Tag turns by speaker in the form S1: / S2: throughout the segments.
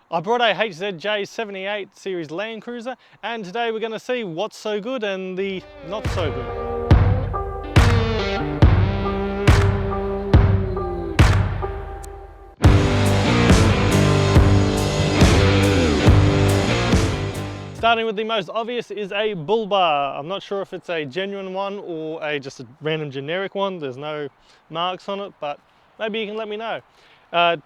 S1: I brought a HZJ78 series Land Cruiser, and today we're going to see what's so good and the not so good. Starting with the most obvious is a bull bar. I'm not sure if it's a genuine one or just a random generic one. There's no marks on it, but maybe you can let me know.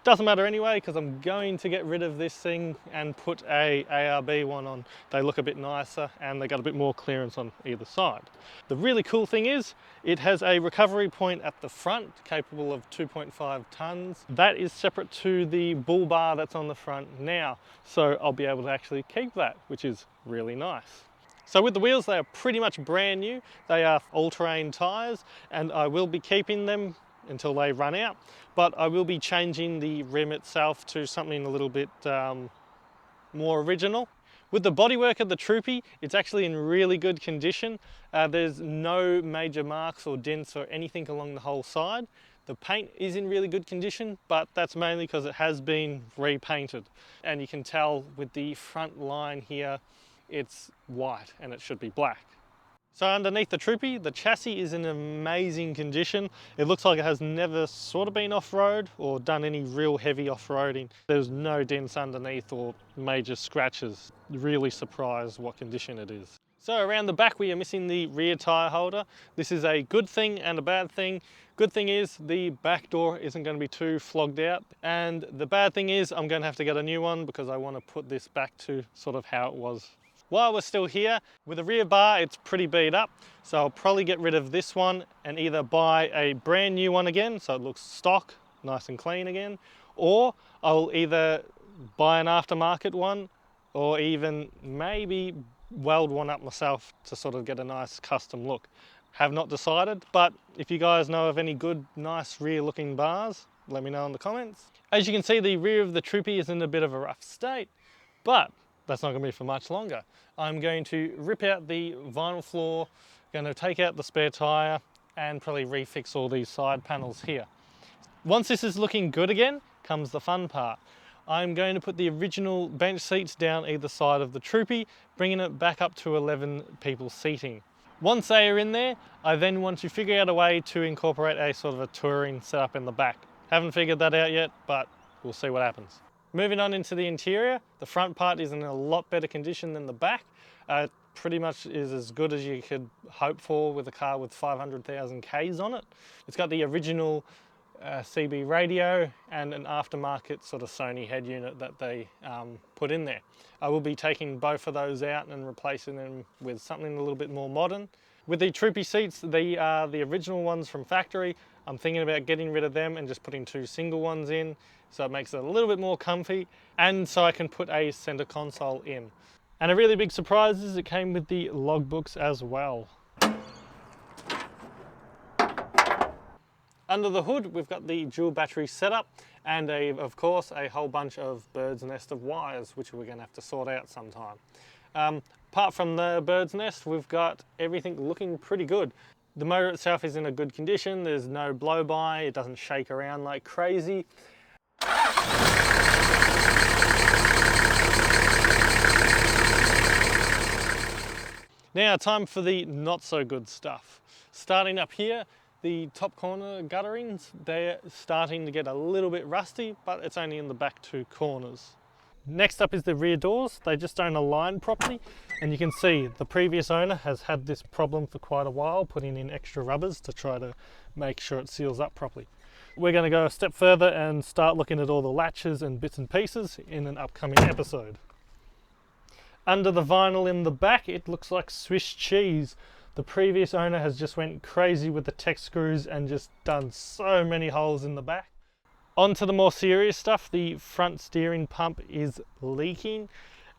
S1: Doesn't matter anyway, because I'm going to get rid of this thing and put a ARB one on. They look a bit nicer and they got a bit more clearance on either side. The really cool thing is it has a recovery point at the front capable of 2.5 tons. That is separate to the bull bar that's on the front now. So I'll be able to actually keep that, which is really nice. So with the wheels, they are pretty much brand new. They are all-terrain tyres, and I will be keeping them until they run out, but I will be changing the rim itself to something a little bit more original. With the bodywork of the Troopy, it's actually in really good condition. There's no major marks or dents or anything along the whole side. The paint is in really good condition, but that's mainly because it has been repainted. And you can tell with the front line here, it's white and it should be black. So underneath the Troopy, the chassis is in amazing condition. It looks like it has never sort of been off-road or done any real heavy off-roading. There's no dents underneath or major scratches. Really surprised what condition it is. So around the back we are missing the rear tyre holder. This is a good thing and a bad thing. Good thing is the back door isn't going to be too flogged out, and the bad thing is I'm going to have to get a new one because I want to put this back to sort of how it was. While we're still here, with the rear bar, it's pretty beat up. So I'll probably get rid of this one and either buy a brand new one again, so it looks stock, nice and clean again, or I'll either buy an aftermarket one or even maybe weld one up myself to sort of get a nice custom look. Have not decided, but if you guys know of any good, nice rear looking bars, let me know in the comments. As you can see, the rear of the Troopy is in a bit of a rough state, but that's not going to be for much longer. I'm going to rip out the vinyl floor, going to take out the spare tyre and probably refix all these side panels here. Once this is looking good again, comes the fun part. I'm going to put the original bench seats down either side of the Troopy, bringing it back up to 11 people seating. Once they are in there, I then want to figure out a way to incorporate a sort of a touring setup in the back. Haven't figured that out yet, but we'll see what happens. Moving on into the interior, the front part is in a lot better condition than the back. Pretty much is as good as you could hope for with a car with 500,000 Ks on it. It's got the original CB radio and an aftermarket sort of Sony head unit that they put in there. I will be taking both of those out and replacing them with something a little bit more modern. With the Troopy seats, they are the original ones from factory. I'm thinking about getting rid of them and just putting two single ones in, so it makes it a little bit more comfy, and so I can put a center console in. And a really big surprise is it came with the logbooks as well. Under the hood, we've got the dual battery setup and of course a whole bunch of bird's nest of wires, which we're going to have to sort out sometime. Apart from the bird's nest, we've got everything looking pretty good. The motor itself is in a good condition. There's no blow-by. It doesn't shake around like crazy. Now, time for the not so good stuff. Starting up here, the top corner gutterings, they're starting to get a little bit rusty, but it's only in the back two corners. Next up is the rear doors. They just don't align properly, and you can see the previous owner has had this problem for quite a while, putting in extra rubbers to try to make sure it seals up properly. We're going to go a step further and start looking at all the latches and bits and pieces in an upcoming episode. Under the vinyl in the back, it looks like Swiss cheese. The previous owner has just went crazy with the tech screws and just done so many holes in the back. On to the more serious stuff, the front steering pump is leaking,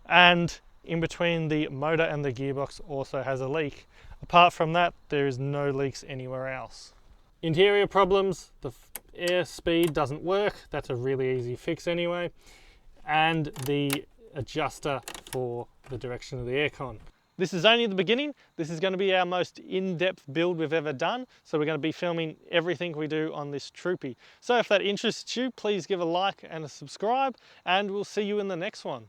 S1: and in between the motor and the gearbox also has a leak. Apart from that, there is no leaks anywhere else. Interior problems, the air speed doesn't work. That's a really easy fix anyway. And the adjuster for the direction of the aircon. This is only the beginning. This is going to be our most in-depth build we've ever done. So we're going to be filming everything we do on this Troopy. So if that interests you, please give a like and a subscribe, and we'll see you in the next one.